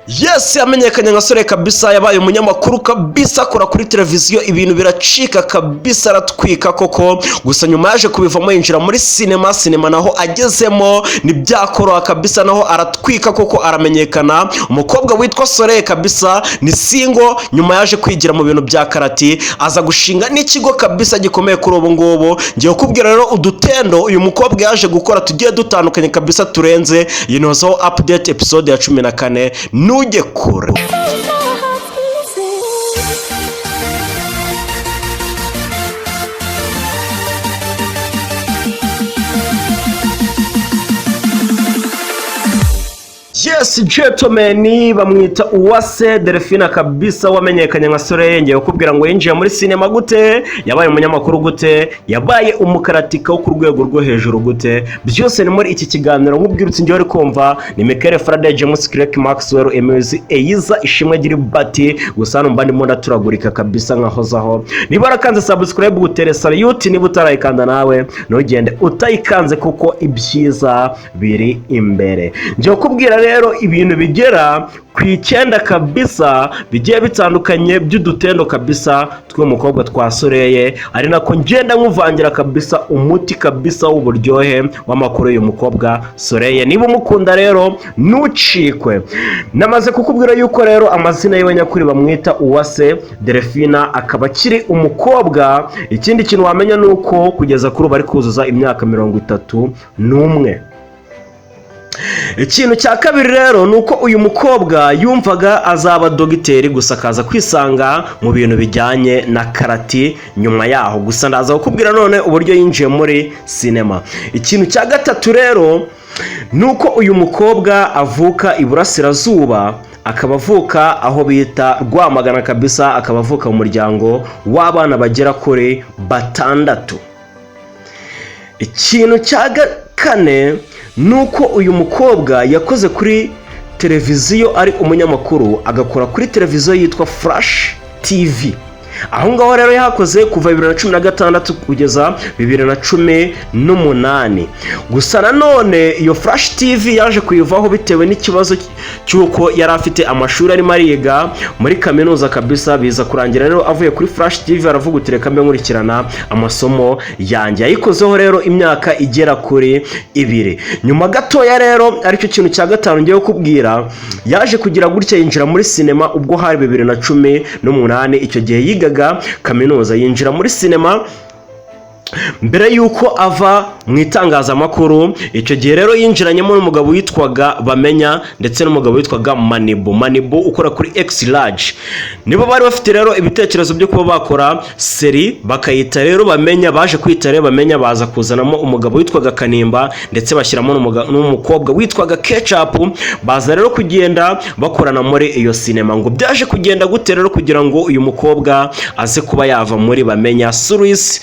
Yes, yamenyekanye nka Soleil kabisa, yabaye umunyamakuru kabisa, akora kuri televiziyo ibintu biracika kabisa, aratwika koko. Gusa nyuma yaje kubivamo yinjira muri sinema naho agezemo nibyakoroha kabisa, naho aratwika koko, aramenyekana. Umukobwa witwa Soleil kabisa ni single, nyuma yaje kwigira mu bintu bya karati, aza gushinga n'ikigo kabisa gikomeye kuri ubu ngubu. Ngiye kubwira rero udutendo uyu mukobwa yaje gukora tugiye dutandukanye kabisa turenze. Iyi ni Hozaho update episode ya 14. Nujye kure. Yes, gentlemen, bamwita Uwase Delphine kabisa, wamenyekanye nka Soleil. Ngiye kukubwira ngo yinjiye muri sinema gute, yabaye umunyamakuru gute, yabaye umukaratika wo ku rwego rwo hejuru gute. Byose ni muri iki kiganiro. Nkubwirutse ngiye uri kumva ni Mekere Friday, James Crack, Maxwell, Emezi, Eiza, Ishimwe Giribati. Gusa hano mbandi monda turagurika kabisa nka Hozaho. Niba arakanze subscribe gutere salute, niba utarayikanda nawe ntugende utayikanze kuko ibyiza biri imbere. Ngiye kukubwira rero ibintu bigera ku 9 kabisa bigiye bitandukanye by'udutendo kabisa tw'umukobwa twa Soleil, ari nako ngenda nkuvangira kabisa umuti kabisa w'uburyohe w'amakuru y'uyu mukobwa Soleil. Niba umukunda rero nucikwe. Namaze kukubwira yuko rero amazina yiwe nyakuri bamwita Uwase Delphine, akaba kiri umukobwa. Ikindi kintu wamenya nuko kugeza kuri bari kuzuza imyaka 31. Ikintu cya kabiri rero nuko uyu mukobwa yumvaga azaba dogiteri, gusa akaza kwisanga mu bintu bijyanye na karati nyuma yaho. Gusa ndaza kukubwira none uburyo yinjiye muri sinema. Ikintu cya gatatu rero nuko uyu mukobwa avuka iburasirazuba, akaba avuka aho bita Rwamagana kabisa, akaba avuka mu muryango w'abana bagera kuri 6. Ikintu cya kane nuko uyu mukobwa yakoze kuri televiziyo ari umunyamakuru, agakora kuri televiziyo yitwa Flash TV. Aho ngaho rero yakoze kuva 2016 kugeza 2018. Gusa nanone iyo Flash TV yaje kuyivaho bitewe n'ikibazo cyuko yari afite amashuri arimo ariga muri kaminuza kabisa. Biza kurangira rero avuye kuri Flash TV aravuga utireka mbe nkurikirana amasomo yanjye. Yayikozeho rero imyaka igera kuri 2. Nyuma gatoya rero aricyo kintu cya gatanu ngiye kukubwira, yaje kugira gutya yinjira muri sinema ubwo hari 2018. Icyo gihe yiga kaminuza, yinjira muri sinema mbere yuko ava mu itangazamakuru. Icyo gihe rero yinjiranyemo n'umugabo witwaga Bamenya ndetse n'umugabo witwaga Manibo ukora kuri X Large. Nibo bari bafite rero ibitekerezo byo kuba bakora seri bakayita rero Bamenya. Baje kwita rero Bamenya, baza kuzanamo umugabo witwaga Kanimba ndetse bashyiramo n'umukobwa witwaga Ketchup. Baza rero kugenda bakorana muri iyo sinema. Ngo byaje kugenda gute rero kugira ngo uyu mukobwa aze kuba yava muri Bamenya series,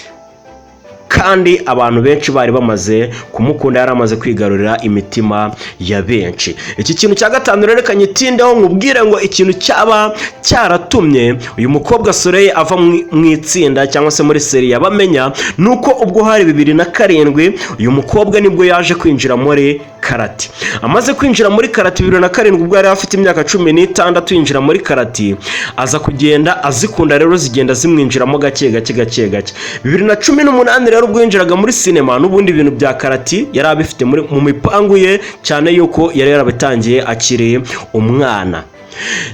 kandi abantu benshi bari bamaze kumukunda, yari amaze kwigarurira imitima ya benshi. Iki kintu cya gatanu rero kanyitindeho nkubwire ngo ikintu cyaba cyaratumye uyu mukobwa Soleil ava mu itsinda cyangwa se muri seri ya Bamenya, nuko ubwo hari 2007 uyu mukobwa nibwo yaje kwinjira muri karati. Amaze kwinjira muri karati 2007 ubwo yari afite imyaka 16, yinjira muri karati, aza kugenda azikunda rero zigenda zimwinjiramo gake 2018 rero ubwo yinjiraga muri sinema, n'ubundi ibintu bya karati yari abifite mu mipangu ye, cyane yuko yari yarabitangiye akiri umwana.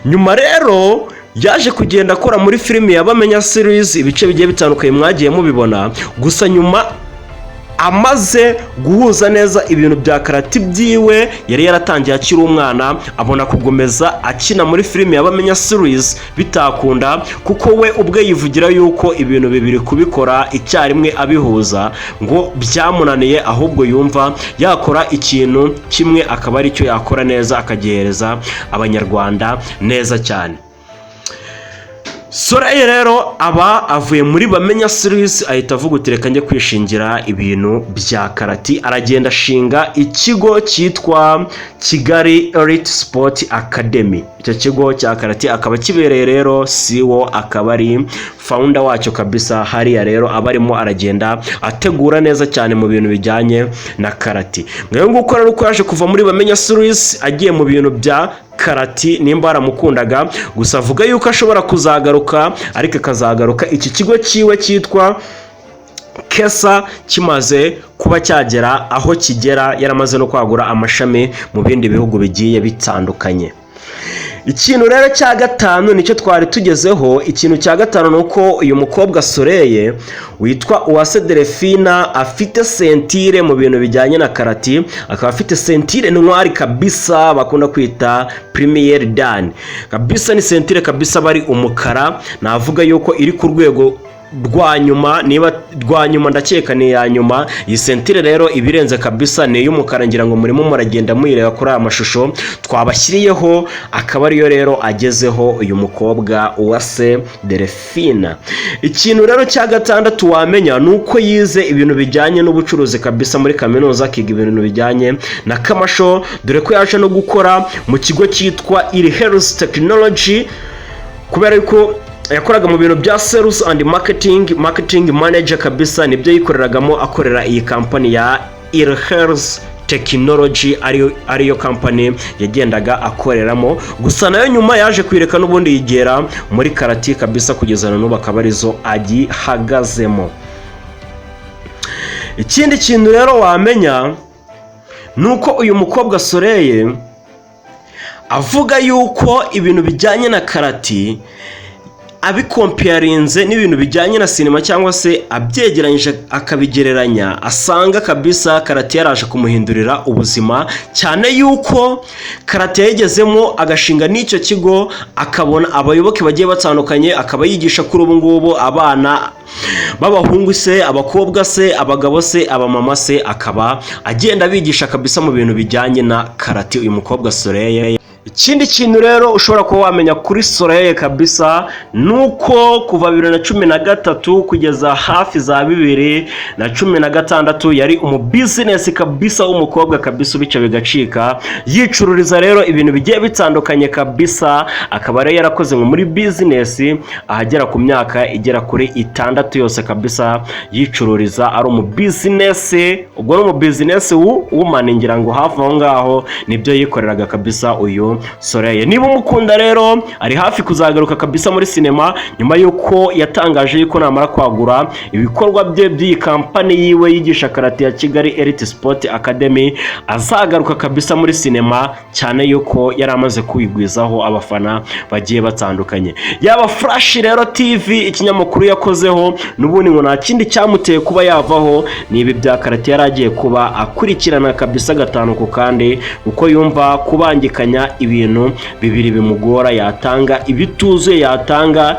Nyuma rero yaje kugenda akora muri filimi ya Bamenya series, ibice bigiye bitandukanye mwagiye mubibona. Gusa nyuma amaze guhuza neza ibintu bya karati byiwe yari yaratangiye akiri umwana, abona kugomeza akina muri filimi ya Bamenya series bitakunda, kuko we ubwe yivugira yuko ibintu bibiri kubikora icyarimwe abihuza ngo byamunaniye, ahubwo yumva yakora ikintu kimwe akaba ari cyo yakora neza, akagihereza abanyarwanda neza cyane. Soleil rero aba avuye muri Bamenya series, ahita avuga utireka njye kwishingira ibintu bya karati. Aragenda ashinga ikigo cyitwa Kigali Elite Sport Academy. Icyo kigo cya karati akaba kibereye rero siwo akaba ari founder wacyo kabisa hariya rero abarimo aragenda ategura neza cyane mu bintu bijyanye na karate. Ngayo nguko rero uko yaje kuva muri Bamenya Series agiye mu bintu bya karate nimba aramukundaga, gusa avuga yuko ashobora kuzagaruka, ariko akazagaruka iki kigo cyiwe cyitwa Kesa kimaze kuba cyagera aho kigera, yaramaze no kwagura amashami mu bindi bihugu bigiye bitandukanye. Ikintu rero cya gatanu nicyo twari tugezeho. Ikintu cya gatanu nuko uyu mukobwa Soleil witwa Uwase Delphina afite sentire mu bintu bijyanye na karate, akaba afite sentire ntwari kabisa bakunda kwita Premier Dan kabisa. Ni sentire kabisa bari umukara, navuga yuko iri ku rwego rwa nyuma, niba rwa nyuma ndakeka ni ya nyuma. Iyi sentire rero ibirenze kabisa ni y'umukara, ngira ngo murimo muragenda muyireba kuri aya mashusho twabashyiriyeho, akaba ariyo rero agezeho uyu mukobwa Uwase Delphina. Ikintu rero cya gatandatu wamenya nuko yize ibintu bijyanye n'ubucuruzi kabisa muri kaminuza, akiga ibintu bijyanye na kamasho, dore ko yaje no gukora mu kigo cyitwa Health Technology, kubera yuko yakoraga mu bintu bya sales and marketing manager kabisa, nibyo yikoreragamo akorera iyi company ya Health Technology, ariyo company yagendaga akoreramo. Gusa nayo nyuma yaje kwireka n'ubundi yigera muri karate kabisa, kugeza n'ubu akaba arizo agihagazemo. Ikindi kintu rero wamenya nuko uyu mukobwa Soleil avuga yuko ibintu bijyanye na karate abikompiyarinze n'ibintu bijyanye na sinema cyangwa se abyegeranyije akabigereranya, asanga kabisa karate yaraje kumuhindurira ubuzima cyane, yuko karate yagezemo agashinga n'icyo kigo, akabona abayoboke bagiye batandukanye, akaba yigisha kuri ubu ngubu abana b'abahungu se, abakobwa se, abagabo se, abamama se, akaba agenda bigisha kabisa mu bintu bijyanye na karate uyu mukobwa Soleil. Ikindi kintu rero ushobora kuba wamenya kuri Soleil kabisa nuko kuva 2013 kugeza hafi za 2016 yari business kabisa w'umukobwa kabisa, bice bigacika, yicururiza rero ibintu bigiye bitandukanye kabisa. Akaba rero yarakoze muri business ahagera ku myaka igera kuri 6 yose kabisa yicururiza, ari business, ubwo no business woman, ngira ngo hafi aho ngaho nibyo yikoreraga kabisa uyu Soleil. Niba umukunda rero ari hafi kuzagaruka kabisa muri sinema, nyuma yuko yatangaje yuko namara kwagura ibikorwa bye by'iyi kampani yiwe yigisha karate ya Kigali Elite Sport Academy, azagaruka kabisa muri sinema, cyane yuko yari amaze kwigwizaho abafana bagiye batandukanye. Yaba Flash rero TV ikinyamakuru yakozeho n'ubundi ngo nta kindi cyamuteye kuba yavaho, ni ibi bya karate yaragiye kuba akurikirana kabisa gatanu ku kandi, uko yumva kubangikanya ibintu bibiri bimugora, yatanga ibituzuye, yatanga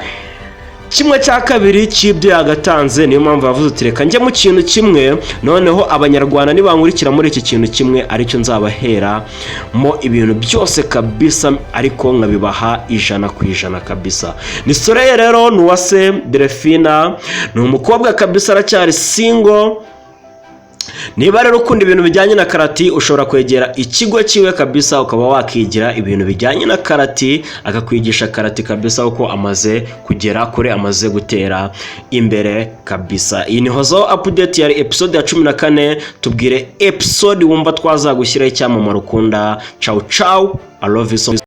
kimwe cya kabiri cy'ibyo yagatanze. Niyo mpamvu yavuze uti reka njye mu kintu kimwe, noneho abanyarwanda nibankurikira muri iki kintu kimwe aricyo nzabahera mo ibintu byose kabisa, ariko nkabibaha 100% kabisa. Ni Soleil rero, ni Uwase Delphina, ni umukobwa kabisa aracyari single. Niba rero ukunda ibintu bijyanye na karate, ushobora kwegera ikigo cyiwe kabisa, ukaba wakigira ibintu bijyanye na karate, akakwigisha karate kabisa uko amaze kugera kure, amaze gutera imbere kabisa. Iyi ni Hozaho update yari episode ya 14. Tubwire episode wumva twazagushyiraho icyamamare ukunda. Ciao ciao, I love you so much.